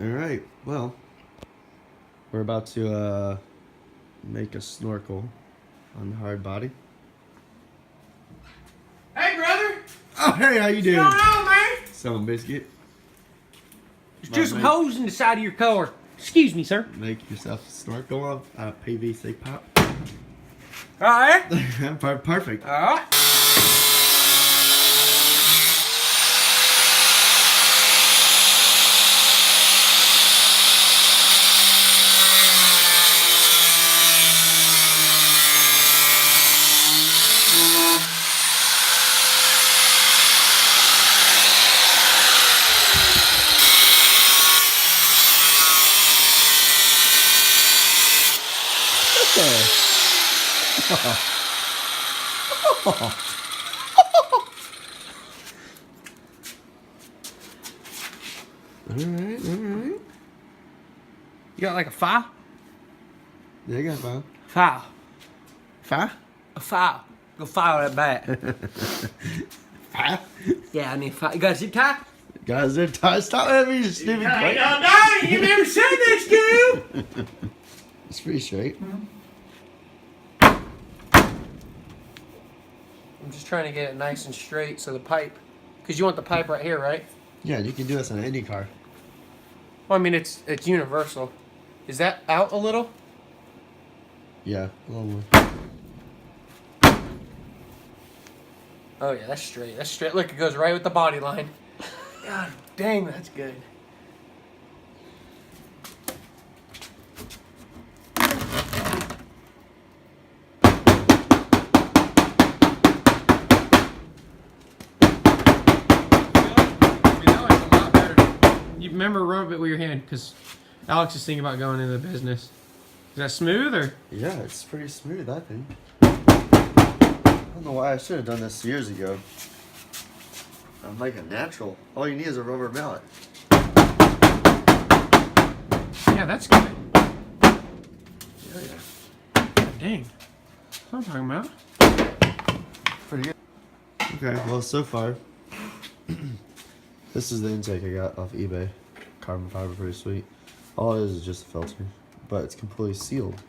Alright, well, we're about to make a snorkel on the Hardbody. Hey, brother! Oh, hey, how you doing? What's going on, man? Some biscuit. There's just some holes in the side of your car. Excuse me, sir. Make yourself a snorkel of PVC pipe. Alright. Perfect. Alright. Alright. You got like a file? Yeah, I got file. File. File? A file. Go file that back. File? Yeah, I need a file. You got a zip tie? Guys, they're tired. Stop having me, you stupid Hey, cunt. no, no, you never said that, Scoob! It's pretty straight. I'm just trying to get it nice and straight so the pipe, because you want the pipe right here, right? Yeah, you can do this on any car. Well, I mean, it's universal. Is that out a little? Yeah, a little more. Oh yeah, that's straight. That's straight. Look, it goes right with the body line. God dang, that's good. You remember rub it with your hand, because Alex is thinking about going into the business. Is that smooth or? Yeah, it's pretty smooth, I think. I don't know why I should have done this years ago. I'm like a natural. All you need is a rubber mallet. Yeah, that's good. Yeah. Dang. That's what I'm talking about. Pretty good. Okay, well, so far, this is the intake I got off eBay. Carbon fiber, pretty sweet. All it is just a filter, but it's completely sealed.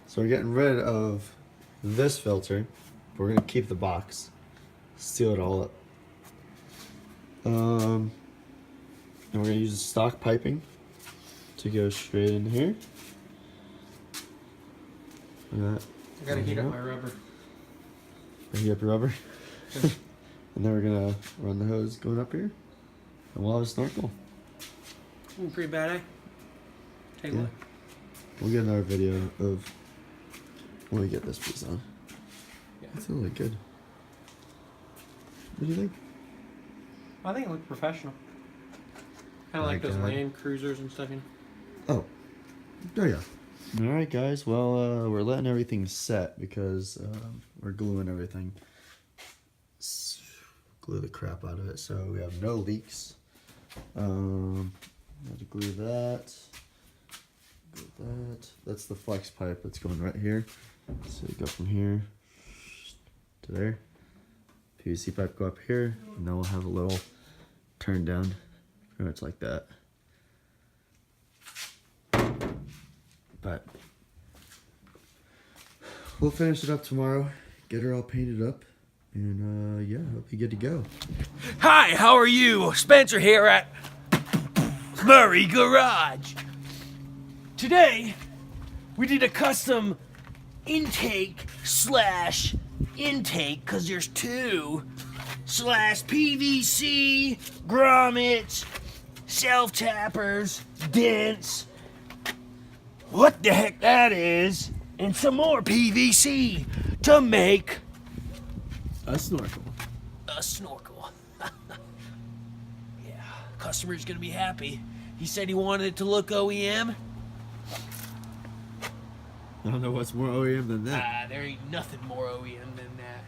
So we're getting rid of this filter. We're gonna keep the box, seal it all up. And we're gonna use the stock piping to go straight in here. Look at that. I gotta heat up my rubber. Heat up your rubber. And then we're gonna run the hose going up here, and we'll have a snorkel. Pretty bad, eh? Take a look. We'll get another video of when we get this piece on. Yeah. It's really good. What do you think? I think it looked professional. Kind of like those Land Cruisers and stuff, you know? Oh yeah. All right, guys. Well, we're letting everything set because we're gluing everything. Glue the crap out of it so we have no leaks. Have to glue that. Glue that. That's the flex pipe that's going right here. So you go from here to there. PVC pipe go up here, and then we'll have a little turn down, pretty much like that. But we'll finish it up tomorrow, get her all painted up, and yeah, hope you good to go. Hi, how are you? Spencer here at Murray Garage. Today, we did a custom intake, cause there's two, slash PVC, grommets, self-tappers, dents, what the heck that is, and some more PVC to make A snorkel. a snorkel. Yeah, customer's gonna be happy. He said he wanted it to look OEM. I don't know what's more OEM than that. There ain't nothing more OEM than that.